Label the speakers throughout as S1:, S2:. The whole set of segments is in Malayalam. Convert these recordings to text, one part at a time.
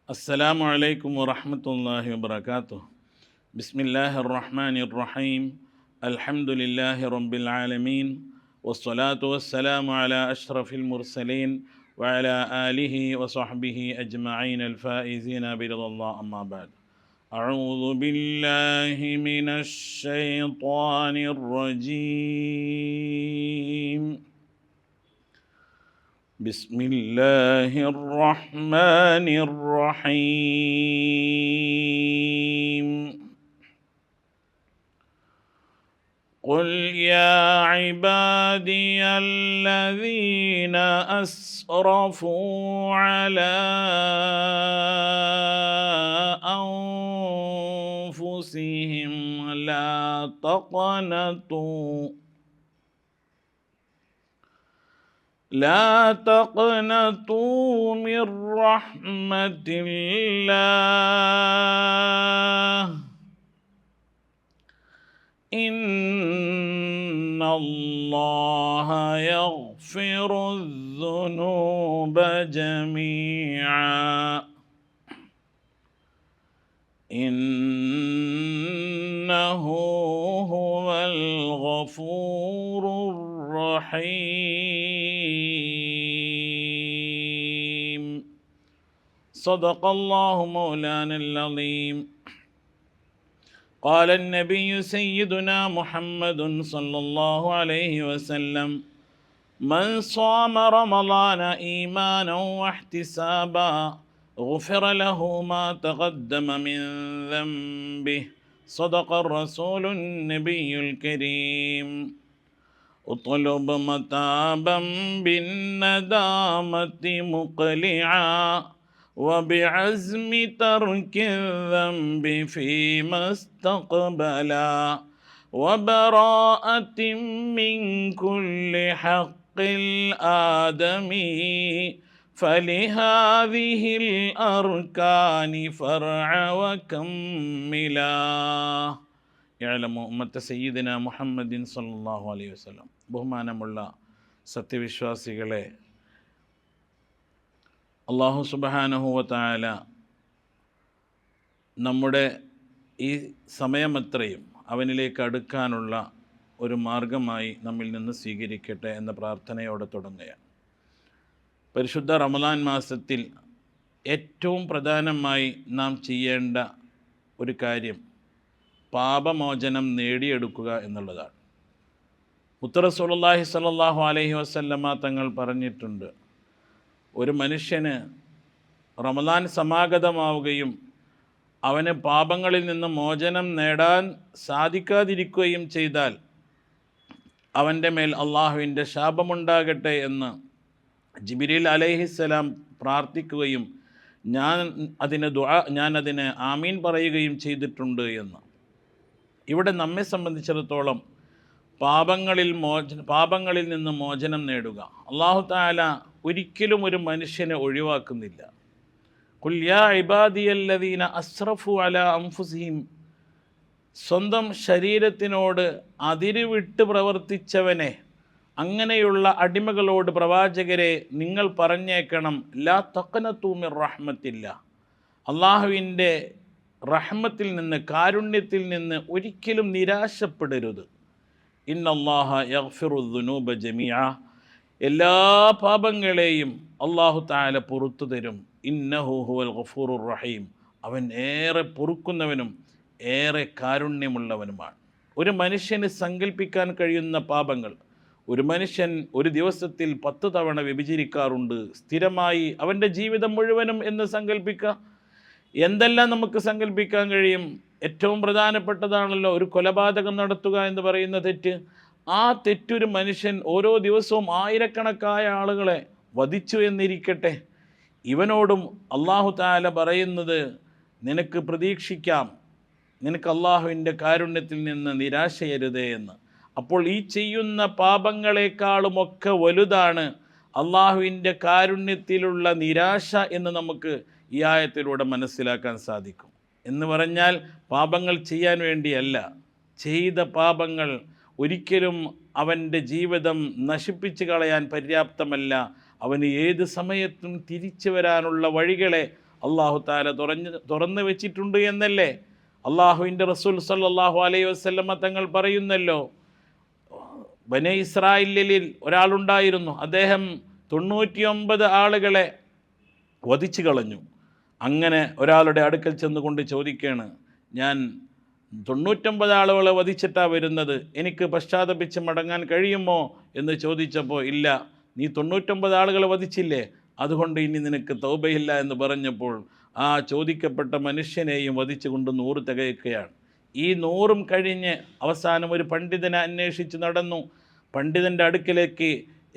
S1: السلام عليكم ورحمة الله وبركاته. بسم الله الرحمن الرحيم. الحمد لله رب العالمين، والصلاة والسلام على أشرف المرسلين وعلى آله وصحبه أجمعين الفائزين برضا الله. أما بعد، أعوذ بالله من الشيطان الرجيم. بسم الله الرحمن الرحيم. قل يا عبادي الذين أسرفوا على أنفسهم لا تقنطوا من رحمة الله إن الله يغفر الذنوب جميعا إنه هو الغفور الرحيم. صدق الله مولانا العظيم. قال النبي سيدنا محمد صلى الله عليه وسلم: من صام رمضان إيمانا واحتسابا غفر له ما تقدم من ذنبه. صدق الرسول النبي الكريم. اطلب متابا بالندامة مقلعا وبعزم ترك الذنب فيما استقبلا وبراءة من كل حق الآدمي فلهذه الأركان فرع وكملا. يعلم أمة سيدنا محمد صلى الله عليه وسلم. ബഹുമാനമുള്ള സത്യവിശ്വാസികളെ, അല്ലാഹു സുബ്ഹാനഹു വ തആല നമ്മുടെ ഈ സമയമത്രയും അവനിലേക്ക് അടുക്കാനുള്ള ഒരു മാർഗമായി നമ്മിൽ നിന്ന് സ്വീകരിക്കട്ടെ എന്ന പ്രാർത്ഥനയോടെ തുടങ്ങുകയാണ്. പരിശുദ്ധ റമളാൻ മാസത്തിൽ ഏറ്റവും പ്രധാനമായി നാം ചെയ്യേണ്ട ഒരു കാര്യം പാപമോചനം നേടിയെടുക്കുക എന്നുള്ളതാണ്. മുത്ത് റസൂലുള്ളാഹി സ്വല്ലല്ലാഹു അലൈഹി വസല്ലമ തങ്ങൾ പറഞ്ഞിട്ടുണ്ട്, ഒരു മനുഷ്യന് റമളാൻ സമാഗതമാവുകയും അവന് പാപങ്ങളിൽ നിന്ന് മോചനം നേടാൻ സാധിക്കാതിരിക്കുകയും ചെയ്താൽ അവൻ്റെ മേൽ അള്ളാഹുവിൻ്റെ ശാപമുണ്ടാകട്ടെ എന്ന് ജിബ്രീൽ അലൈഹിസ്സലാം പ്രാർത്ഥിക്കുകയും ഞാൻ അതിന് ആമീൻ പറയുകയും ചെയ്തിട്ടുണ്ട് എന്ന്. ഇവിടെ നമ്മെ സംബന്ധിച്ചിടത്തോളം പാപങ്ങളിൽ നിന്ന് മോചനം നേടുക അല്ലാഹു തആല ഒരിക്കലും ഒരു മനുഷ്യനെ ഒഴിവാക്കുന്നില്ല. ഖുൽ യാ ഇബാദിയല്ലദീന അസ്റഫു അലാ അൻഫുസിഹിം, സ്വന്തം ശരീരത്തിനോട് അതിരുവിട്ട് പ്രവർത്തിച്ചവനെ, അങ്ങനെയുള്ള അടിമകളോട് പ്രവാചകരെ നിങ്ങൾ പറഞ്ഞേക്കണം, ലാ തഖ്നതു മിർ റഹ്മത്തില്ല, അള്ളാഹുവിൻ്റെ റഹ്മത്തിൽ നിന്ന്, കാരുണ്യത്തിൽ നിന്ന് ഒരിക്കലും നിരാശപ്പെടരുത്. ഇന്നല്ലാഹ യഗ്ഫിറു ദുനൂബ ജമീഅ, എല്ലാ പാപങ്ങളെയും അല്ലാഹു തആല പൊറുത്തു തരും. ഇന്നഹു ഹുവൽ ഗഫൂറുർ റഹീം, അവൻ ഏറെ പൊറുക്കുന്നവനും ഏറെ കാരുണ്യമുള്ളവനുമാണ്. ഒരു മനുഷ്യന് സങ്കല്പിക്കാൻ കഴിയുന്ന പാപങ്ങൾ, ഒരു മനുഷ്യൻ ഒരു ദിവസത്തിൽ 10 തവണ വ്യഭിചരിക്കാറുണ്ട് സ്ഥിരമായി അവൻ്റെ ജീവിതം മുഴുവനും എന്ന് സങ്കല്പിക്കുക. എന്തെല്ലാം നമുക്ക് സങ്കല്പിക്കാൻ കഴിയും? ഏറ്റവും പ്രധാനപ്പെട്ടതാണല്ലോ ഒരു കൊലപാതകം നടത്തുക എന്ന് പറയുന്ന തെറ്റ്. ആ തെറ്റൊരു മനുഷ്യൻ ഓരോ ദിവസവും ആയിരക്കണക്കായ ആളുകളെ വധിച്ചു എന്നിരിക്കട്ടെ, ഇവനോടും അല്ലാഹു തആല പറയുന്നത് നിനക്ക് പ്രതീക്ഷിക്കാം, നിനക്ക് അള്ളാഹുവിൻ്റെ കാരുണ്യത്തിൽ നിന്ന് നിരാശയരുതേ എന്ന്. അപ്പോൾ ഈ ചെയ്യുന്ന പാപങ്ങളെക്കാളുമൊക്കെ വലുതാണ് അള്ളാഹുവിൻ്റെ കാരുണ്യത്തിലുള്ള നിരാശ എന്ന് നമുക്ക് ഈ ആയത്തിലൂടെ മനസ്സിലാക്കാൻ സാധിക്കും. എന്ന് പറഞ്ഞാൽ പാപങ്ങൾ ചെയ്യാൻ വേണ്ടിയല്ല, ചെയ്ത പാപങ്ങൾ ഒരിക്കലും അവൻ്റെ ജീവിതം നശിപ്പിച്ച് കളയാൻ പര്യാപ്തമല്ല. അവന് ഏത് സമയത്തും തിരിച്ചു വരാനുള്ള വഴികളെ അള്ളാഹു താല തുറന്നു വെച്ചിട്ടുണ്ട് എന്നല്ലേ അള്ളാഹുവിൻ്റെ റസൂൽ സല്ലല്ലാഹു അലൈഹി വസല്ലമ തങ്ങൾ പറയുന്നല്ലോ. ബനേ ഇസ്രായേലിൽ ഒരാളുണ്ടായിരുന്നു, അദ്ദേഹം 99 ആളുകളെ വധിച്ചു കളഞ്ഞു. അങ്ങനെ ഒരാളുടെ അടുക്കൽ ചെന്നുകൊണ്ട് ചോദിക്കുകയാണ്, ഞാൻ 99 ആളുകളെ വധിച്ചിട്ടാണ് വരുന്നത്, എനിക്ക് പശ്ചാത്തപിച്ച് മടങ്ങാൻ കഴിയുമോ എന്ന് ചോദിച്ചപ്പോൾ, ഇല്ല, നീ 99 ആളുകളെ വധിച്ചില്ലേ, അതുകൊണ്ട് ഇനി നിനക്ക് തൗബയില്ല എന്ന് പറഞ്ഞപ്പോൾ ആ ചോദിക്കപ്പെട്ട മനുഷ്യനെയും വധിച്ചുകൊണ്ട് 100 തികയ്ക്കുകയാണ്. ഈ 100ഉം കഴിഞ്ഞ് അവസാനം ഒരു പണ്ഡിതനെ അന്വേഷിച്ച് നടന്നു. പണ്ഡിതൻ്റെ അടുക്കലേക്ക്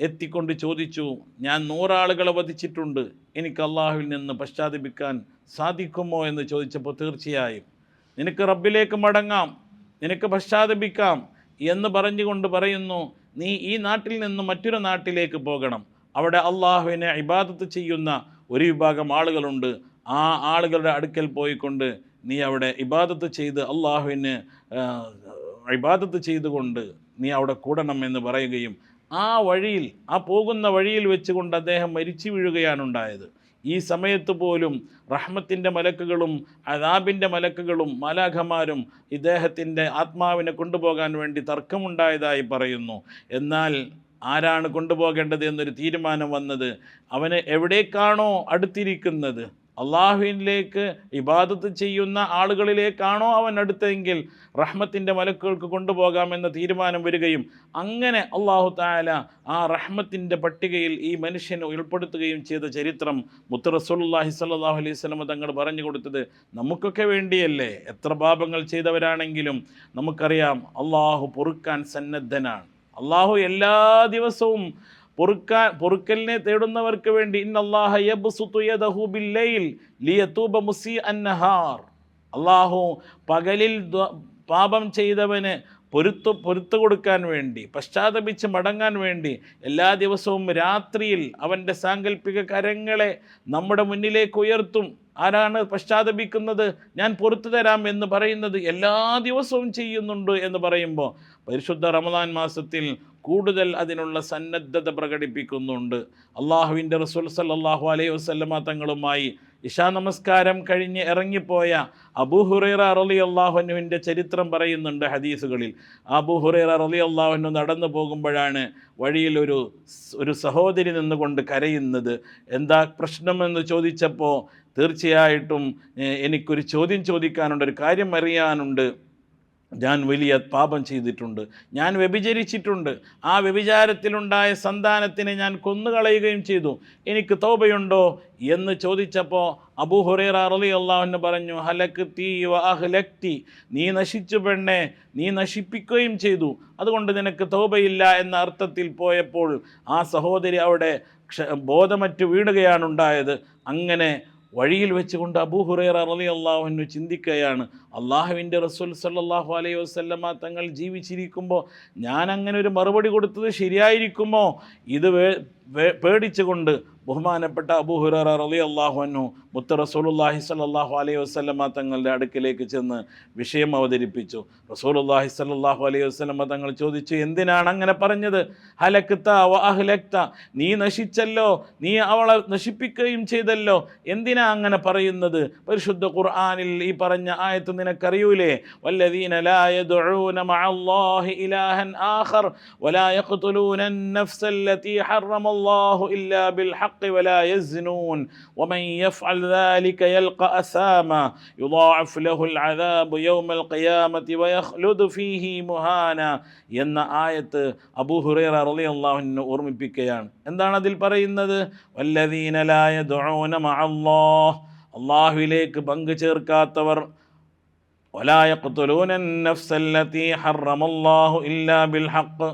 S1: എത്തിക്കൊണ്ട് ചോദിച്ചു, ഞാൻ 100 ആളുകളെ വധിച്ചിട്ടുണ്ട്, എനിക്ക് അള്ളാഹുവിൽ നിന്ന് പശ്ചാത്തപിക്കാൻ സാധിക്കുമോ എന്ന് ചോദിച്ചപ്പോൾ, തീർച്ചയായും നിനക്ക് റബ്ബിലേക്ക് മടങ്ങാം, നിനക്ക് പശ്ചാത്തപിക്കാം എന്ന് പറഞ്ഞുകൊണ്ട് പറയുന്നു, നീ ഈ നാട്ടിൽ നിന്ന് മറ്റൊരു നാട്ടിലേക്ക് പോകണം, അവിടെ അള്ളാഹുവിനെ ഇബാദത്ത് ചെയ്യുന്ന ഒരു വിഭാഗം ആളുകളുണ്ട്, ആ ആളുകളുടെ അടുക്കൽ പോയിക്കൊണ്ട് നീ അവിടെ ഇബാദത്ത് ചെയ്ത് അള്ളാഹുവിന് ഇബാദത്ത് ചെയ്തുകൊണ്ട് നീ അവിടെ കൂടണം എന്ന് പറയുകയും ആ വഴിയിൽ, ആ പോകുന്ന വഴിയിൽ വെച്ചുകൊണ്ട് അദ്ദേഹം മരിച്ചു വീഴുകയാണ് ഉണ്ടായത്. ഈ സമയത്ത് പോലും റഹ്മത്തിൻ്റെ മലക്കുകളും അദാബിൻ്റെ മലക്കുകളും മാലാഖമാരും ഇദ്ദേഹത്തിൻ്റെ ആത്മാവിനെ കൊണ്ടുപോകാൻ വേണ്ടി തർക്കമുണ്ടായതായി പറയുന്നു. എന്നാൽ ആരാണ് കൊണ്ടുപോകേണ്ടത് എന്നൊരു തീരുമാനം വന്നത്, അവന് എവിടേക്കാണോ അടുത്തിരിക്കുന്നത്, അള്ളാഹുവിലേക്ക് ഇബാദത്ത് ചെയ്യുന്ന ആളുകളിലേക്കാണോ അവൻ അടുത്തെങ്കിൽ റഹ്മത്തിൻ്റെ മലക്കുകൾക്ക് കൊണ്ടുപോകാമെന്ന തീരുമാനം വരികയും അങ്ങനെ അള്ളാഹു തആല ആ റഹ്മത്തിൻ്റെ പട്ടികയിൽ ഈ മനുഷ്യനെ ഉൾപ്പെടുത്തുകയും ചെയ്ത ചരിത്രം മുത്ത് റസൂലുള്ളാഹി സ്വല്ലല്ലാഹു അലൈഹി വസല്ലം തങ്ങൾ പറഞ്ഞു കൊടുത്തത് നമുക്കൊക്കെ വേണ്ടിയല്ലേ. എത്ര പാപങ്ങൾ ചെയ്തവരാണെങ്കിലും നമുക്കറിയാം അള്ളാഹു പൊറുക്കാൻ സന്നദ്ധനാണ്. അള്ളാഹു എല്ലാ ദിവസവും പൊറുക്കലിനെ തേടുന്നവർക്ക് വേണ്ടി ഇന്നല്ലാഹ യബ്സുതു യദഹു ബില്ലൈൽ ലിയതൂബ മുസീഅൻ നഹാർ, അള്ളാഹു പകലിൽ പാപം ചെയ്തവന് പൊരുത്തു കൊടുക്കാൻ വേണ്ടി, പശ്ചാത്തപിച്ച് മടങ്ങാൻ വേണ്ടി എല്ലാ ദിവസവും രാത്രിയിൽ അവൻ്റെ സാങ്കല്പിക കരങ്ങളെ നമ്മുടെ മുന്നിലേക്ക് ഉയർത്തും. ആരാണ് പശ്ചാത്തപിക്കുന്നത്, ഞാൻ പൊറുത്തു തരാം എന്ന് പറയുന്നത് എല്ലാ ദിവസവും ചെയ്യുന്നുണ്ട് എന്ന് പറയുമ്പോൾ പരിശുദ്ധ റമദാൻ മാസത്തിൽ കൂടുതൽ അതിനുള്ള സന്നദ്ധത പ്രകടിപ്പിക്കുന്നുണ്ട്. അള്ളാഹുവിൻ്റെ റസൂൽ സല്ലല്ലാഹു അലൈഹി വസല്ലമ തങ്ങളുമായി ഇശാ നമസ്കാരം കഴിഞ്ഞ് ഇറങ്ങിപ്പോയ അബൂ ഹുറൈറ റളിയല്ലാഹു അൻഹുവിൻ്റെ ചരിത്രം പറയുന്നുണ്ട് ഹദീസുകളിൽ. അബൂ ഹുറൈറ റളിയല്ലാഹു അൻഹു നടന്നു പോകുമ്പോഴാണ് വഴിയിൽ ഒരു സഹോദരി നിന്നുകൊണ്ട് കരയുന്നത്. എന്താ പ്രശ്നമെന്ന് ചോദിച്ചപ്പോൾ, തീർച്ചയായിട്ടും എനിക്കൊരു ചോദ്യം ചോദിക്കാനുണ്ട്, ഒരു കാര്യം അറിയാനുണ്ട്, ഞാൻ വലിയ പാപം ചെയ്തിട്ടുണ്ട്, ഞാൻ വ്യഭിചരിച്ചിട്ടുണ്ട്, ആ വ്യഭിചാരത്തിലുണ്ടായ സന്താനത്തിനെ ഞാൻ കൊന്നുകളയുകയും ചെയ്തു, എനിക്ക് തൗബയുണ്ടോ എന്ന് ചോദിച്ചപ്പോൾ അബൂ ഹുറൈറ റളിയല്ലാഹു അൻഹു പറഞ്ഞു, ഹലക്തി വ അഹ്ലക്തി, നീ നശിച്ചു പെണ്ണെ, നീ നശിപ്പിക്കുകയും ചെയ്തു, അതുകൊണ്ട് നിനക്ക് തൗബയില്ല എന്ന അർത്ഥത്തിൽ പോയപ്പോൾ ആ സഹോദരി അവിടെ ബോധമറ്റ് വീഴുകയാണ് ഉണ്ടായത്. അങ്ങനെ വഴിയിൽ വെച്ചുകൊണ്ട് അബൂ ഹുറൈറ റളിയല്ലാഹു അൻഹു ചിന്തിക്കുകയാണ്, അള്ളാഹുവിൻ്റെ റസൂൽ സല്ലല്ലാഹു അലൈഹി വസല്ലമ തങ്ങൾ ജീവിച്ചിരിക്കുമ്പോൾ ഞാൻ അങ്ങനെ ഒരു മറുപടി കൊടുത്തത് ശരിയായിരിക്കുമോ, ഇത് പേടിച്ചുകൊണ്ട് ബഹുമാനപ്പെട്ട അബൂ ഹുറൈറ റളിയല്ലാഹു അൻഹു മുത്ത് റസൂലുള്ളാഹി സ്വല്ലല്ലാഹു അലൈഹി വസല്ലമ തങ്ങളുടെ അടുക്കിലേക്ക് ചെന്ന് വിഷയം അവതരിപ്പിച്ചു. റസൂലുള്ളാഹി സ്വല്ലല്ലാഹു അലൈഹി വസല്ലമ തങ്ങൾ ചോദിച്ചു, എന്തിനാണ് അങ്ങനെ പറഞ്ഞത്? ഹലക്ത വ അഹ്ലക്ത, നീ നശിച്ചല്ലോ, നീ അവളെ നശിപ്പിക്കുകയും ചെയ്തല്ലോ, എന്തിനാ അങ്ങനെ പറയുന്നത്? പരിശുദ്ധ ഖുർആനിൽ ഈ പറഞ്ഞ ആയത്ത് നിനക്കറിയൂലേ? വല്ലദീന ലാ യദ്ഊന മഅല്ലാഹി ഇലാഹൻ ആഖർ വലാ യഖ്തുലൂന അൻ-നഫ്സല്ലതീ ഹറമല്ലാഹു ഇല്ലാ ബിൽ ഹഖ് ولا يزنون ومن يفعل ذلك يلقى أثاما يضاعف له العذاب يوم القيامة ويخلد فيه مهانا എന്ന ആയത്ത് അബൂ ഹുറൈറ റളിയല്ലാഹു അൻഹു ഓർമ്മിപ്പിക്കുകയാണ്. എന്താണ് അതിൽ പറയുന്നത്? വല്ലദീന ലാ യദ്ഊന മഅല്ലാഹ്, അല്ലാഹുവിലേക്ക് പങ്കു ചേർക്കാത്തവർ, വലാ യഖ്തുലൂന അൻ-നഫ്സല്ലതീ ഹറമല്ലാഹു ഇല്ലാ ബിൽ ഹഖ്,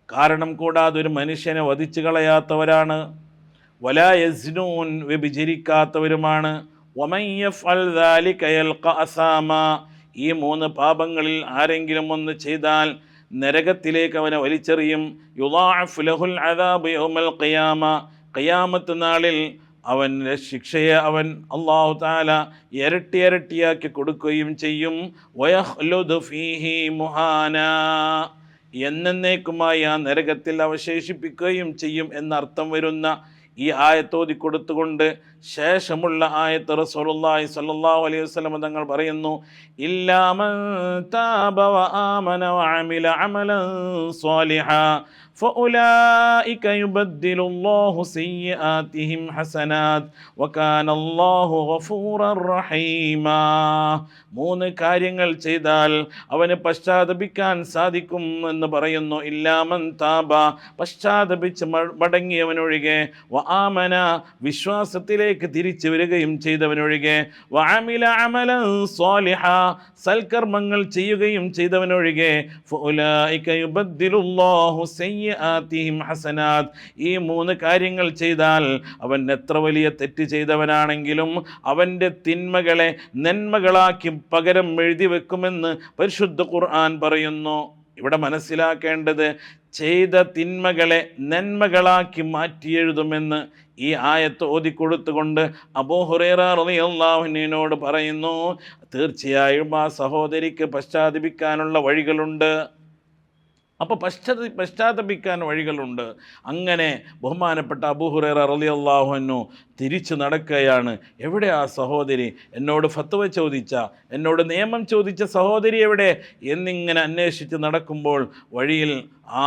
S1: കാരണം കൂടാതെ ഒരു മനുഷ്യനെ വധിച്ചു കളയാത്തവരാണ്, വലാ യസ്നൂൻ, വ്യഭിചരിക്കാത്തവരുമാണ്, വമൻ യഫ്അൽ ദാലിക യൽഖ അസാമ, ഈ 3 പാപങ്ങളിൽ ആരെങ്കിലും ഒന്ന് ചെയ്താൽ നരകത്തിലേക്ക് അവനെ വലിച്ചെറിയും. യുളാഅഫ് ലഹുൽ അദാബ് യൗമൽ ഖിയാമ, ഖിയാമത്ത് നാളിൽ അവൻ്റെ ശിക്ഷയെ അവൻ അല്ലാഹു തആല ഇരട്ടിയാക്കി കൊടുക്കുകയും ചെയ്യും. വയഖ്ലുദു ഫീഹി മുഹാനാ, എന്നേക്കുമായി ആ നരകത്തിൽ അവശേഷിപ്പിക്കുകയും ചെയ്യും എന്നർത്ഥം വരുന്ന ഈ ആയത്തോതി കൊടുത്തുകൊണ്ട് ശേഷമുള്ള ആയത്ത് റസൂലുള്ളാഹി സ്വല്ലല്ലാഹു അലൈഹി വസല്ലം തങ്ങൾ പറയുന്നു, ഇല്ലാ മൻ താബ വ ആമന വ അമില അമലൻ സ്വാലിഹാ ഫഉലൈക യുബദ്ദിലുല്ലാഹു സയ്യിആതിഹിം ഹസനാത് വകാന അല്ലാഹു ഗഫൂറർ റഹീമാ. 3 കാര്യങ്ങൾ ചെയ്താൽ അവന് പശ്ചാത്തപിക്കാൻ സാധിക്കും എന്ന് പറയുന്നു. ഇല്ലാമൻ താബ, പശ്ചാത്തപിച്ച് മടങ്ങിയവനൊഴികെ, വ ആമന, വിശ്വാസത്തിലേക്ക് തിരിച്ചു വരികയും ചെയ്തവനൊഴികെ, വ അമില അമലൻ സ്വാലിഹ, സൽക്കർമ്മങ്ങൾ ചെയ്യുകയും ചെയ്തവനൊഴികെ, ഫഉലൈക യുബദ്ദിലുല്ലാഹു സയ്യിആതിഹിം ഹസനാത്. ഈ 3 കാര്യങ്ങൾ ചെയ്താൽ അവൻ എത്ര വലിയ തെറ്റ് ചെയ്തവനാണെങ്കിലും അവൻ്റെ തിന്മകളെ നന്മകളാക്കി പകരം എഴുതി വെക്കുമെന്ന് പരിശുദ്ധ ഖുർആൻ പറയുന്നു. ഇവിടെ മനസ്സിലാക്കേണ്ടത്, ചെയ്ത തിന്മകളെ നന്മകളാക്കി മാറ്റി എഴുതുമെന്ന് ഈ ആയത്ത് ഓതിക്കൊടുത്തുകൊണ്ട് അബൂ ഹുറൈറ റളിയല്ലാഹു അൻഹുവിനോട് പറയുന്നു, തീർച്ചയായും ആ സഹോദരിക്ക് പശ്ചാത്തപിക്കാനുള്ള വഴികളുണ്ട്. അപ്പോൾ പശ്ചാത്തപിക്കാൻ വഴികളുണ്ട്. അങ്ങനെ ബഹുമാനപ്പെട്ട അബൂ ഹുറൈറ റളിയല്ലാഹു അൻഹു തിരിച്ചു നടക്കുകയാണ്. എവിടെ ആ സഹോദരി? എന്നോട് ഫത്വ ചോദിച്ച, എന്നോട് നിയമം ചോദിച്ച സഹോദരി എവിടെ എന്നിങ്ങനെ അന്വേഷിച്ച് നടക്കുമ്പോൾ വഴിയിൽ ആ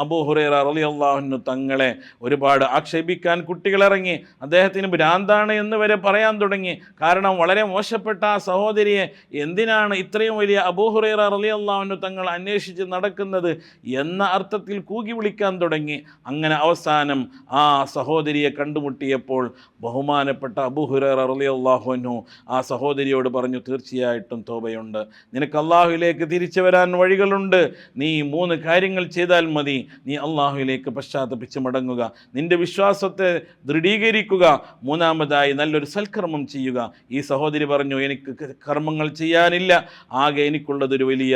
S1: അബൂ ഹുറൈറ റളിയല്ലാഹു അൻഹു തങ്ങളെ ഒരുപാട് ആക്ഷേപിക്കാൻ കുട്ടികളിറങ്ങി. അദ്ദേഹത്തിന് ഭ്രാന്താണ് എന്ന് വരെ പറയാൻ തുടങ്ങി. കാരണം വളരെ മോശപ്പെട്ട ആ സഹോദരിയെ എന്തിനാണ് ഇത്രയും വലിയ അബൂ ഹുറൈറ റളിയല്ലാഹു അൻഹു തങ്ങൾ അന്വേഷിച്ച് നടക്കുന്നത് എന്ന അർത്ഥത്തിൽ കൂകി വിളിക്കാൻ തുടങ്ങി. അങ്ങനെ അവസാനം ആ സഹോദരിയെ കണ്ടുമുട്ടിയപ്പോൾ ബഹുമാനപ്പെട്ട അബൂ ഹുറൈറ റളിയല്ലാഹു അൻഹു ആ സഹോദരിയോട് പറഞ്ഞു, തീർച്ചയായിട്ടും തോബയുണ്ട്, നിനക്ക് അള്ളാഹുവിലേക്ക് തിരിച്ചു വരാൻ വഴികളുണ്ട്. നീ 3 കാര്യങ്ങൾ ചെയ്താൽ മതി. നീ അള്ളാഹുവിലേക്ക് പശ്ചാത്തപിച്ച് മടങ്ങുക, നിന്റെ വിശ്വാസത്തെ ദൃഢീകരിക്കുക, 3-മതായി നല്ലൊരു സൽക്കർമ്മം ചെയ്യുക. ഈ സഹോദരി പറഞ്ഞു, എനിക്ക് കർമ്മങ്ങൾ ചെയ്യാനില്ല, ആകെ എനിക്കുള്ളതൊരു വലിയ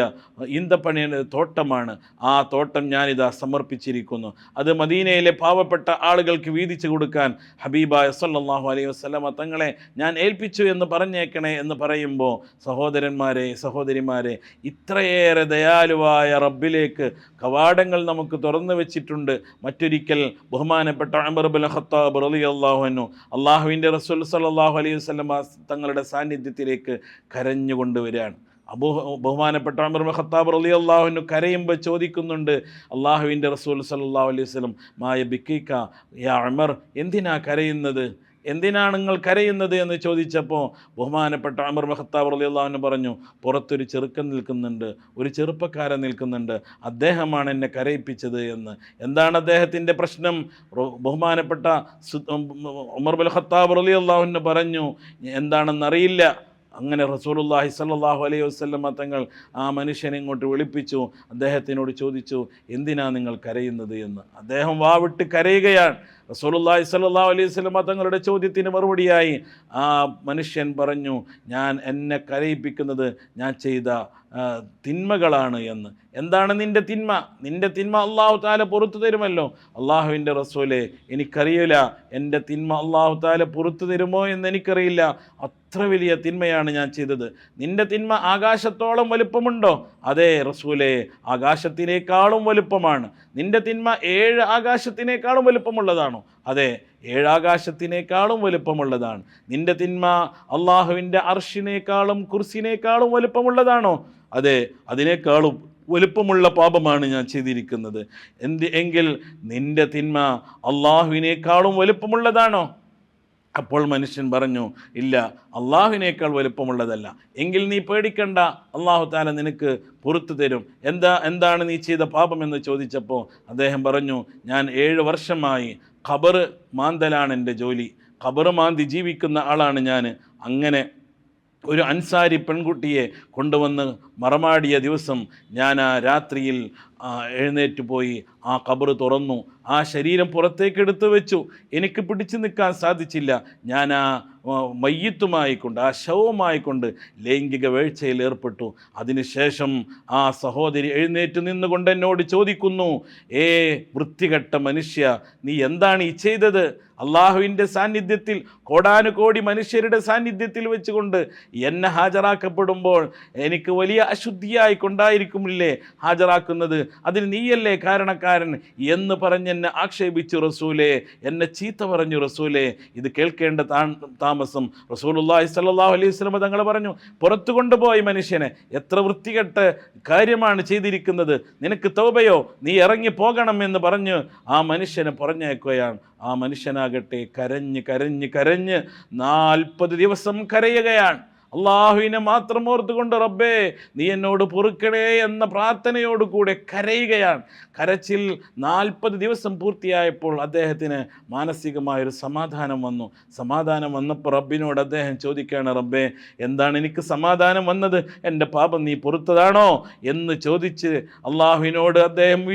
S1: ഈന്തപ്പണി തോട്ടമാണ്. ആ തോട്ടം ഞാനിതാ സമർപ്പിച്ചിരിക്കുന്നു. അത് മദീനയിലെ പാവപ്പെട്ട ആളുകൾക്ക് വീതിച്ചു കൊടുക്കാൻ ഹബീബായ സല്ലല്ലാഹു അലൈഹി വസല്ലമ തങ്ങളെ ഞാൻ ഏൽപ്പിച്ചു എന്ന് പറഞ്ഞേക്കണേ എന്ന് പറയുമ്പോൾ, സഹോദരന്മാരെ, സഹോദരിമാരെ, ഇത്രയേറെ ദയാലുവായ റബ്ബിലേക്ക് കവാടങ്ങൾ നമുക്ക് തുറന്നു വെച്ചിട്ടുണ്ട്. മറ്റൊരിക്കൽ ബഹുമാനപ്പെട്ട ഉമർ ഇബ്നുൽ ഖത്താബ് റളിയല്ലാഹു അൻഹു അള്ളാഹുവിൻ്റെ റസൂൽ സല്ലല്ലാഹു അലൈഹി വസല്ലമ തങ്ങളുടെ സാന്നിധ്യത്തിലേക്ക് കരഞ്ഞുകൊണ്ടുവരികയാണ്. ബഹുമാനപ്പെട്ട ഉമർ ഇബ്നുൽ ഖത്താബ് റളിയല്ലാഹു അൻഹു കരയുമ്പോൾ ചോദിക്കുന്നുണ്ട് അള്ളാഹുവിൻ്റെ റസൂൽ സല്ലല്ലാഹു അലൈഹി വസല്ലം, മായ ബിക്കിക യാ ഉമർ, എന്തിനാ കരയുന്നത്, എന്തിനാണ് നിങ്ങൾ കരയുന്നത് എന്ന് ചോദിച്ചപ്പോൾ ബഹുമാനപ്പെട്ട ഉമർ ഇബ്നുൽ ഖത്താബ് റളിയല്ലാഹു അൻഹു പറഞ്ഞു, പുറത്തൊരു ചെറുക്കൻ നിൽക്കുന്നുണ്ട്, ഒരു ചെറുപ്പക്കാരൻ നിൽക്കുന്നുണ്ട്, അദ്ദേഹമാണ് എന്നെ കരയിപ്പിച്ചത് എന്ന്. എന്താണ് അദ്ദേഹത്തിൻ്റെ പ്രശ്നം? ബഹുമാനപ്പെട്ട ഉമർ ഇബ്നുൽ ഖത്താബ് റളിയല്ലാഹു അൻഹു പറഞ്ഞു, എന്താണെന്നറിയില്ല. അങ്ങനെ റസൂലുള്ളാഹി സ്വല്ലല്ലാഹു അലൈഹി വസല്ലമ തങ്ങൾ ആ മനുഷ്യനെ ഇങ്ങോട്ട് വിളിപ്പിച്ചു. അദ്ദേഹത്തിനോട് ചോദിച്ചു, എന്തിനാ നിങ്ങൾ കരയുന്നത് എന്ന്. അദ്ദേഹം വാവിട്ട് കരയുകയാണ്. റസൂലുള്ളാഹി സ്വല്ലല്ലാഹു അലൈഹി വസല്ലമ തങ്ങളുടെ ചോദ്യത്തിന് മറുപടിയായി ആ മനുഷ്യൻ പറഞ്ഞു, എന്നെ കരയിപ്പിക്കുന്നത് ഞാൻ ചെയ്ത തിന്മകളാണ് എന്ന്. എന്താണ് നിൻ്റെ തിന്മ? നിൻ്റെ തിന്മ അല്ലാഹു തആല പുറത്തു തരുമല്ലോ. അള്ളാഹുവിൻ്റെ റസൂലേ, എനിക്കറിയില്ല എൻ്റെ തിന്മ അല്ലാഹു തആല പുറത്തു തരുമോ എന്ന് എനിക്കറിയില്ല. അത്ര വലിയ തിന്മയാണ് ഞാൻ ചെയ്തത്. നിൻ്റെ തിന്മ ആകാശത്തോളം വലുപ്പമുണ്ടോ? അതേ റസൂലേ, ആകാശത്തിനേക്കാളും വലുപ്പമാണ്. നിൻ്റെ തിന്മ 7 ആകാശത്തിനേക്കാളും വലുപ്പമുള്ളതാണോ? അതെ, 7 ആകാശത്തിനേക്കാളും വലുപ്പമുള്ളതാണ്. നിൻ്റെ തിന്മ അള്ളാഹുവിൻ്റെ അർശിനേക്കാളും കുർസിനേക്കാളും വലുപ്പമുള്ളതാണോ? അതെ, അതിനേക്കാളും വലുപ്പമുള്ള പാപമാണ് ഞാൻ ചെയ്തിരിക്കുന്നത്. എങ്കിൽ നിൻ്റെ തിന്മ അള്ളാഹുവിനേക്കാളും വലുപ്പമുള്ളതാണോ? അപ്പോൾ മനുഷ്യൻ പറഞ്ഞു, ഇല്ല, അള്ളാഹുവിനേക്കാൾ വലുപ്പമുള്ളതല്ല. എങ്കിൽ നീ പേടിക്കണ്ട, അള്ളാഹു തആല നിനക്ക് പുറത്തു തരും. എന്താണ് നീ ചെയ്ത പാപമെന്ന് ചോദിച്ചപ്പോൾ അദ്ദേഹം പറഞ്ഞു, ഞാൻ 7 വർഷമായി ഖബർ മാന്തലാണ് എൻ്റെ ജോലി, ഖബർ മാന്തി ജീവിക്കുന്ന ആളാണ് ഞാൻ. അങ്ങനെ ഒരു അൻസാരി പെൺകുട്ടിയെ കൊണ്ടുവന്ന് മറമാടിയ ദിവസം ഞാൻ ആ രാത്രിയിൽ എഴുന്നേറ്റ് പോയി ആ ഖബർ തുറന്നു, ആ ശരീരം പുറത്തേക്ക് എടുത്തു വെച്ചു. എനിക്ക് പിടിച്ചു നിൽക്കാൻ സാധിച്ചില്ല. ഞാൻ ആ മയ്യിത്തുമായിക്കൊണ്ട്, ആ ശവമായിക്കൊണ്ട് ലൈംഗിക വീഴ്ചയിൽ ഏർപ്പെട്ടു. അതിനുശേഷം ആ സഹോദരി എഴുന്നേറ്റ് നിന്നുകൊണ്ട് എന്നോട് ചോദിക്കുന്നു, വൃത്തികെട്ട മനുഷ്യ, നീ എന്താണ് ഈ ചെയ്തത്? അള്ളാഹുവിൻ്റെ സാന്നിധ്യത്തിൽ, കോടാനുകോടി മനുഷ്യരുടെ സാന്നിധ്യത്തിൽ വെച്ചുകൊണ്ട് എന്നെ ഹാജരാക്കപ്പെടുമ്പോൾ എനിക്ക് വലിയ അശുദ്ധിയായി കൊണ്ടായിരിക്കുമില്ലേ ഹാജരാക്കുന്നത്? അതിന് നീയല്ലേ കാരണക്കാരൻ എന്ന് പറഞ്ഞ് എന്നെ ആക്ഷേപിച്ചു റസൂലേ, എന്നെ ചീത്ത പറഞ്ഞു റസൂലേ. ഇത് കേൾക്കേണ്ട താമസം റസൂലുള്ളാഹി സ്വല്ലല്ലാഹു അലൈഹി വസല്ലം തങ്ങൾ പറഞ്ഞു, പുറത്തു കൊണ്ടുപോയി മനുഷ്യനെ, എത്ര വൃത്തികെട്ട കാര്യമാണ് ചെയ്തിരിക്കുന്നത്, നിനക്ക് തൗബയോ, നീ ഇറങ്ങി പോകണം എന്ന് പറഞ്ഞ് ആ മനുഷ്യനെ പറഞ്ഞേക്കുകയാണ്. ആ മനുഷ്യനാകട്ടെ കരഞ്ഞ് കരഞ്ഞ് കരഞ്ഞ് 40 ദിവസം കരയുകയാണ്. അള്ളാഹുവിനെ മാത്രം ഓർത്തുകൊണ്ട് റബ്ബേ നീ എന്നോട് പൊറുക്കണേ എന്ന പ്രാർത്ഥനയോടുകൂടെ കരയുകയാണ്. കരച്ചിൽ 40 ദിവസം പൂർത്തിയായപ്പോൾ അദ്ദേഹത്തിന് മാനസികമായൊരു സമാധാനം വന്നു. സമാധാനം വന്നപ്പോൾ റബ്ബിനോട് അദ്ദേഹം ചോദിക്കുകയാണ്, റബ്ബേ എന്താണ് എനിക്ക് സമാധാനം വന്നത്, എൻ്റെ പാപം നീ പൊറുത്തതാണോ എന്ന് ചോദിച്ച് അള്ളാഹുവിനോട് അദ്ദേഹം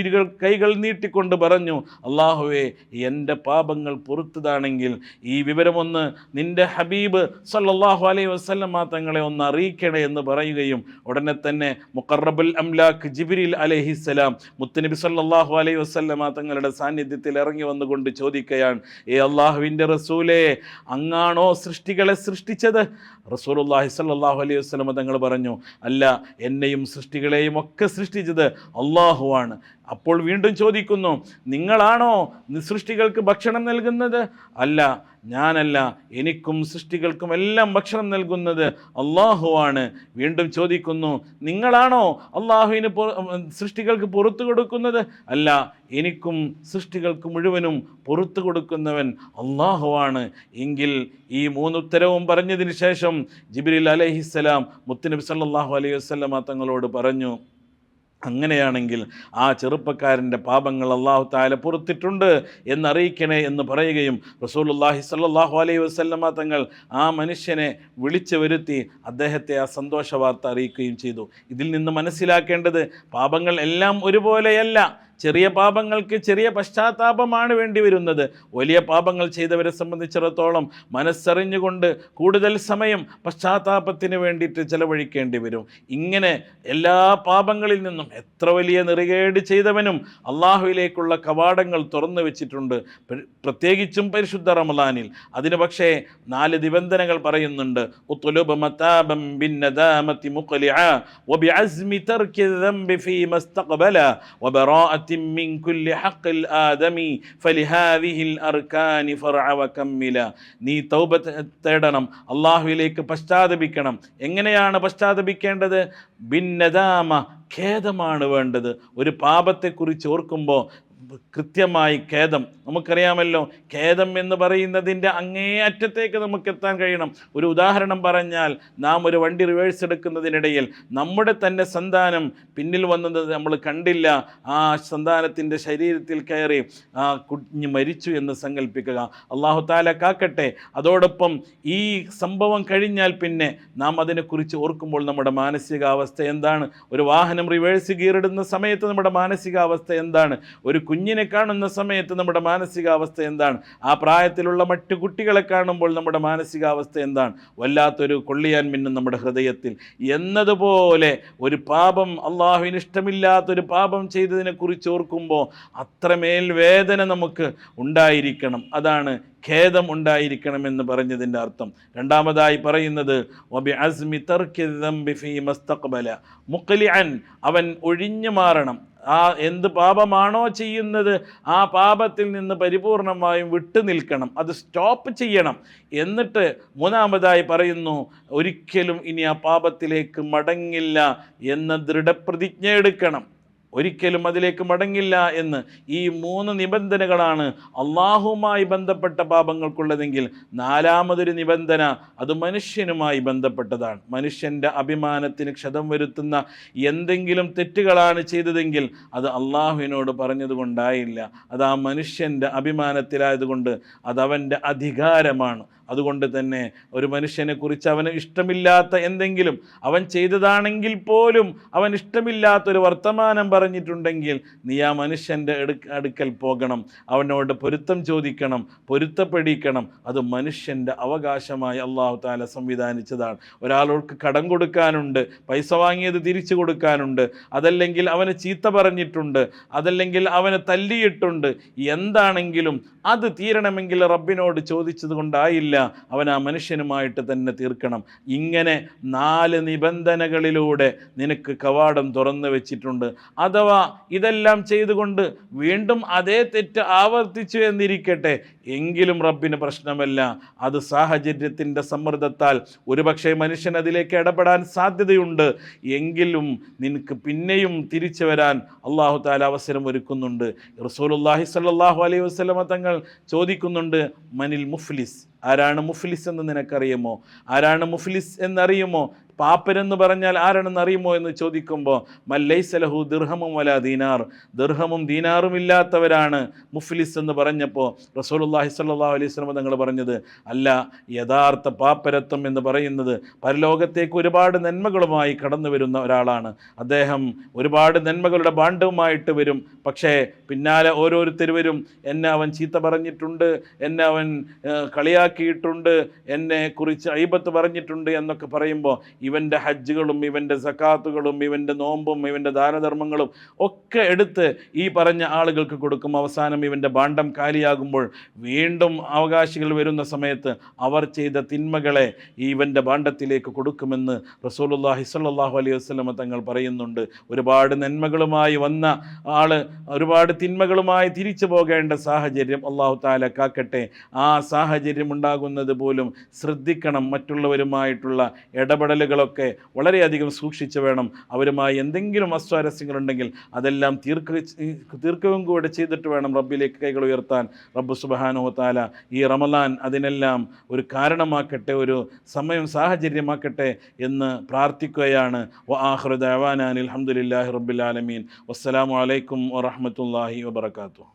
S1: കൈകൾ നീട്ടിക്കൊണ്ട് പറഞ്ഞു, അള്ളാഹുവേ എൻ്റെ പാപങ്ങൾ പൊറുത്തതാണെങ്കിൽ ഈ വിവരമൊന്ന് നിൻ്റെ ഹബീബ് സല്ലല്ലാഹു അലൈഹി വസല്ലം തങ്ങളെ ഒന്ന് അറിയിക്കണേ എന്ന് പറയുകയും ഉടനെ തന്നെ മുഖറബുൽ അംലാഖ് ജിബ്രീൽ അലൈഹിസ്സലാം മുത്തുനബി സല്ലല്ലാഹു അലൈഹി വസല്ലമ തങ്ങളുടെ സാന്നിധ്യത്തിൽ ഇറങ്ങി വന്നുകൊണ്ട് ചോദിക്കുകയാണ്, ഏ അള്ളാഹുവിൻ്റെ റസൂലേ, അങ്ങാണോ സൃഷ്ടികളെ സൃഷ്ടിച്ചത്? റസൂലുള്ളാഹി സ്വല്ലല്ലാഹു അലൈഹി വസല്ലമ തങ്ങൾ പറഞ്ഞു, അല്ല, എന്നെയും സൃഷ്ടികളെയും ഒക്കെ സൃഷ്ടിച്ചത് അള്ളാഹുവാണ്. അപ്പോൾ വീണ്ടും ചോദിക്കുന്നു, നിങ്ങളാണോ സൃഷ്ടികൾക്ക് ഭക്ഷണം നൽകുന്നത്? അല്ല, ഞാനല്ല, എനിക്കും സൃഷ്ടികൾക്കും എല്ലാം ഭക്ഷണം നൽകുന്നത് അള്ളാഹുവാണ്. വീണ്ടും ചോദിക്കുന്നു, നിങ്ങളാണോ അള്ളാഹുവിന് സൃഷ്ടികൾക്ക് പുറത്തു കൊടുക്കുന്നത്? അല്ല, എനിക്കും സൃഷ്ടികൾക്ക് മുഴുവനും പുറത്തു കൊടുക്കുന്നവൻ അള്ളാഹുവാണ്. എങ്കിൽ ഈ 3 ഉത്തരവും പറഞ്ഞതിന് ശേഷം ജിബ്രീൽ അലൈഹിസ്സലാം മുത്തുനബി സല്ലല്ലാഹു അലൈഹി വസല്ലമ തങ്ങളോട് പറഞ്ഞു, അങ്ങനെയാണെങ്കിൽ ആ ചെറുപ്പക്കാരൻ്റെ പാപങ്ങൾ അല്ലാഹു തആല പുറത്തിട്ടുണ്ട് എന്നറിയിക്കണേ എന്ന് പറയുകയും റസൂലുള്ളാഹി സ്വല്ലല്ലാഹു അലൈഹി വസല്ലമ തങ്ങൾ ആ മനുഷ്യനെ വിളിച്ചു വരുത്തി അദ്ദേഹത്തെ ആ സന്തോഷ വാർത്ത അറിയിക്കുകയും ചെയ്തു. ഇതിൽ നിന്ന് മനസ്സിലാക്കേണ്ടത് പാപങ്ങൾ എല്ലാം ഒരുപോലെയല്ല. ചെറിയ പാപങ്ങൾക്ക് ചെറിയ പശ്ചാത്താപമാണ് വേണ്ടി വരുന്നത്. വലിയ പാപങ്ങൾ ചെയ്തവരെ സംബന്ധിച്ചിടത്തോളം മനസ്സറിഞ്ഞുകൊണ്ട് കൂടുതൽ സമയം പശ്ചാത്താപത്തിന് വേണ്ടിയിട്ട് ചെലവഴിക്കേണ്ടി വരും. ഇങ്ങനെ എല്ലാ പാപങ്ങളിൽ നിന്നും എത്ര വലിയ നെറുകേട് ചെയ്തവനും അള്ളാഹുവിലേക്കുള്ള കവാടങ്ങൾ തുറന്നു വെച്ചിട്ടുണ്ട്, പ്രത്യേകിച്ചും പരിശുദ്ധ റമളാനിൽ. അതിന് പക്ഷേ 4 നിബന്ധനകൾ പറയുന്നുണ്ട്. ഉത്ലുബ് മതാബൻ ബിന്നദാമതി മുഖ്ലിഅ വബിഅസ്മി തർകി ദംബി ഫീമാ ഇസ്തഖബല വബറാഅ من كل حق الآدمي فلهذه الأركان فرع وكمل. നീ തൗബ തേടണം, അള്ളാഹുവിലേക്ക് പശ്ചാത്തപിക്കണം. എങ്ങനെയാണ് പശ്ചാത്തപിക്കേണ്ടത്? ബിന്നദാമ, ഖേദമാണ് വേണ്ടത്. ഒരു പാപത്തെക്കുറിച്ച് ഓർക്കുമ്പോൾ കൃത്യമായി ഖേദം, നമുക്കറിയാമല്ലോ, ഖേദം എന്ന് പറയുന്നതിൻ്റെ അങ്ങേ അറ്റത്തേക്ക് നമുക്ക് എത്താൻ കഴിയണം. ഒരു ഉദാഹരണം പറഞ്ഞാൽ, നാം ഒരു വണ്ടി റിവേഴ്സ് എടുക്കുന്നതിനിടയിൽ നമ്മുടെ തന്നെ സന്താനം പിന്നിൽ വന്നത് നമ്മൾ കണ്ടില്ല, ആ സന്താനത്തിൻ്റെ ശരീരത്തിൽ കയറി ആ കുഞ്ഞ് മരിച്ചു എന്ന് സങ്കല്പിക്കുക. അല്ലാഹു തആല കാക്കട്ടെ. അതോടൊപ്പം ഈ സംഭവം കഴിഞ്ഞാൽ പിന്നെ നാം അതിനെക്കുറിച്ച് ഓർക്കുമ്പോൾ നമ്മുടെ മാനസികാവസ്ഥ എന്താണ്? ഒരു വാഹനം റിവേഴ്സ് ഗിയറിടുന്ന സമയത്ത് നമ്മുടെ മാനസികാവസ്ഥ എന്താണ്? ഒരു കുഞ്ഞിനെ കാണുന്ന സമയത്ത് നമ്മുടെ മാനസികാവസ്ഥ എന്താണ്? ആ പ്രായത്തിലുള്ള മറ്റു കുട്ടികളെ കാണുമ്പോൾ നമ്മുടെ മാനസികാവസ്ഥ എന്താണ്? വല്ലാത്തൊരു കൊള്ളിയാൻ മിന്നും നമ്മുടെ ഹൃദയത്തിൽ എന്നതുപോലെ ഒരു പാപം, അള്ളാഹുവിന് ഇഷ്ടമില്ലാത്തൊരു പാപം ചെയ്തതിനെക്കുറിച്ച് ഓർക്കുമ്പോൾ അത്രമേൽ വേദന നമുക്ക് ഉണ്ടായിരിക്കണം. അതാണ് ഖേദം ഉണ്ടായിരിക്കണമെന്ന് പറഞ്ഞതിൻ്റെ അർത്ഥം. രണ്ടാമതായി പറയുന്നത് വബിഅസ്മി തർകി ദംബി ഫീമാ ഇസ്തഖബല മുഖ്ലിഅൻ, അവൻ ഒഴിഞ്ഞു മാറണം. ആ എന്ത് പാപമാണോ ചെയ്യുന്നത് ആ പാപത്തിൽ നിന്ന് പരിപൂർണമായും വിട്ടു നിൽക്കണം, അത് സ്റ്റോപ്പ് ചെയ്യണം. എന്നിട്ട് മൂന്നാമതായി പറയുന്നു, ഒരിക്കലും ഇനി ആ പാപത്തിലേക്ക് മടങ്ങില്ല എന്ന ദൃഢപ്രതിജ്ഞ എടുക്കണം. ഒരിക്കലും അതിലേക്ക് മടങ്ങില്ല എന്ന്. ഈ 3 നിബന്ധനകളാണ് അള്ളാഹുവുമായി ബന്ധപ്പെട്ട പാപങ്ങൾക്കുള്ളതെങ്കിൽ 4മതൊരു നിബന്ധന അത് മനുഷ്യനുമായി ബന്ധപ്പെട്ടതാണ്. മനുഷ്യൻ്റെ അഭിമാനത്തിന് ക്ഷതം വരുത്തുന്ന എന്തെങ്കിലും തെറ്റുകളാണ് ചെയ്തതെങ്കിൽ അത് അള്ളാഹുവിനോട് പറഞ്ഞതുകൊണ്ടായില്ല, അത് ആ മനുഷ്യൻ്റെ അഭിമാനത്തിലായതുകൊണ്ട് അതവൻ്റെ അധികാരമാണ്. അതുകൊണ്ട് തന്നെ ഒരു മനുഷ്യനെക്കുറിച്ച് അവന് ഇഷ്ടമില്ലാത്ത എന്തെങ്കിലും അവൻ ചെയ്തതാണെങ്കിൽ പോലും അവൻ ഇഷ്ടമില്ലാത്തൊരു വർത്തമാനം പറഞ്ഞിട്ടുണ്ടെങ്കിൽ നീ ആ മനുഷ്യൻ്റെ അടുക്കൽ പോകണം, അവനോട് പൊരുത്തം ചോദിക്കണം, പൊരുത്തപ്പെടിക്കണം. അത് മനുഷ്യൻ്റെ അവകാശമായി അല്ലാഹു തആല സംവിധാനിച്ചതാണ്. ഒരാൾക്ക് കടം കൊടുക്കാനുണ്ട്, പൈസ വാങ്ങിയത് തിരിച്ചു കൊടുക്കാനുണ്ട്, അതല്ലെങ്കിൽ അവന് ചീത്ത പറഞ്ഞിട്ടുണ്ട്, അതല്ലെങ്കിൽ അവനെ തല്ലിയിട്ടുണ്ട്, എന്താണെങ്കിലും അത് തീരണമെങ്കിൽ റബ്ബിനോട് ചോദിച്ചത് കൊണ്ടായില്ല, അവൻ ആ മനുഷ്യനുമായിട്ട് തന്നെ തീർക്കണം. ഇങ്ങനെ 4 നിബന്ധനകളിലൂടെ നിനക്ക് കവാടം തുറന്നു വെച്ചിട്ടുണ്ട്. അഥവാ ഇതെല്ലാം ചെയ്തുകൊണ്ട് വീണ്ടും അതേ തെറ്റ് ആവർത്തിച്ചു എന്നിരിക്കട്ടെ, എങ്കിലും റബ്ബിന് പ്രശ്നമല്ല. അത് സാഹചര്യത്തിൻ്റെ സമ്മർദ്ദത്താൽ ഒരുപക്ഷെ മനുഷ്യൻ അതിലേക്ക് ഇടപെടാൻ സാധ്യതയുണ്ട്. എങ്കിലും നിനക്ക് പിന്നെയും തിരിച്ചു വരാൻ അല്ലാഹു തആല അവസരം ഒരുക്കുന്നുണ്ട്. റസൂലുള്ളാഹി സ്വല്ലല്ലാഹു അലൈഹി വസല്ലമ തങ്ങൾ ചോദിക്കുന്നുണ്ട്, മനിൽ മുഫ്ലിസ്, ആരാണ് മുഫ്ലിസ് എന്ന് നിനക്കറിയുമോ? ആരാണ് മുഫ്ലിസ് എന്നറിയുമോ? പാപ്പരെന്ന് പറഞ്ഞാൽ ആരാണെന്ന് അറിയുമോ എന്ന് ചോദിക്കുമ്പോൾ, മല്ലൈസ ലഹു ദിർഹമും വലാ ദീനാർ, ദിർഹമും ദീനാറും ഇല്ലാത്തവരാണ് മുഫ്ലിസ് എന്ന് പറഞ്ഞപ്പോൾ റസൂലുള്ളാഹി സ്വല്ലല്ലാഹു അലൈഹി വസല്ലം തങ്ങൾ പറഞ്ഞത്, അല്ല, യഥാർത്ഥ പാപ്പരത്വം എന്ന് പറയുന്നത് പരലോകത്തേക്ക് ഒരുപാട് നന്മകളുമായി കടന്നു വരുന്ന ഒരാളാണ്. അദ്ദേഹം ഒരുപാട് നന്മകളുടെ ഭാണ്ഡവുമായിട്ട് വരും. പക്ഷേ പിന്നാലെ ഓരോരുത്തർ വരും, എന്നെ അവൻ ചീത്ത പറഞ്ഞിട്ടുണ്ട്, എന്നെ അവൻ കളിയാക്കിയിട്ടുണ്ട്, എന്നെക്കുറിച്ച് ഐബത്ത് പറഞ്ഞിട്ടുണ്ട് എന്നൊക്കെ പറയുമ്പോൾ ഇവൻ്റെ ഹജ്ജുകളും ഇവൻ്റെ സക്കാത്തുകളും ഇവൻ്റെ നോമ്പും ഇവൻ്റെ ദാനധർമ്മങ്ങളും ഒക്കെ എടുത്ത് ഈ പറഞ്ഞ ആളുകൾക്ക് കൊടുക്കും. അവസാനം ഇവൻ്റെ ഭാണ്ഡം കാലിയാകുമ്പോൾ വീണ്ടും അവകാശികൾ വരുന്ന സമയത്ത് അവർ ചെയ്ത തിന്മകളെ ഇവൻ്റെ ഭാണ്ഡത്തിലേക്ക് കൊടുക്കുമെന്ന് റസൂലുള്ളാഹി സ്വല്ലല്ലാഹു അലൈഹി വസല്ലം തങ്ങൾ പറയുന്നുണ്ട്. ഒരുപാട് നന്മകളുമായി വന്ന ആൾ ഒരുപാട് തിന്മകളുമായി തിരിച്ചു പോകേണ്ട സാഹചര്യം അല്ലാഹു തആല കാക്കട്ടെ. ആ സാഹചര്യം ഉണ്ടാകുന്നത് പോലും ശ്രദ്ധിക്കണം. മറ്റുള്ളവരുമായിട്ടുള്ള ഇടപെടലുകളൊക്കെ വളരെയധികം സൂക്ഷിച്ച് വേണം. അവരുമായി എന്തെങ്കിലും അസ്വാരസ്യങ്ങളുണ്ടെങ്കിൽ അതെല്ലാം തീർക്കുകയും കൂടെ ചെയ്തിട്ട് വേണം റബ്ബിലേക്ക് കൈകൾ ഉയർത്താൻ. റബ്ബ് സുബ്ഹാനഹു വ തആല ഈ റമളാൻ അതിനെല്ലാം ഒരു കാരണമാക്കട്ടെ, ഒരു സമയം സാഹചര്യമാക്കട്ടെ എന്ന് പ്രാർത്ഥിക്കുകയാണ്. വ ആഖിറു ദഅവാനാ അൽഹംദുലില്ലാഹി റബ്ബിൽ ആലമീൻ. വസ്സലാമു അലൈക്കും വറഹ്മത്തുള്ളാഹി വബറകാതുഹു.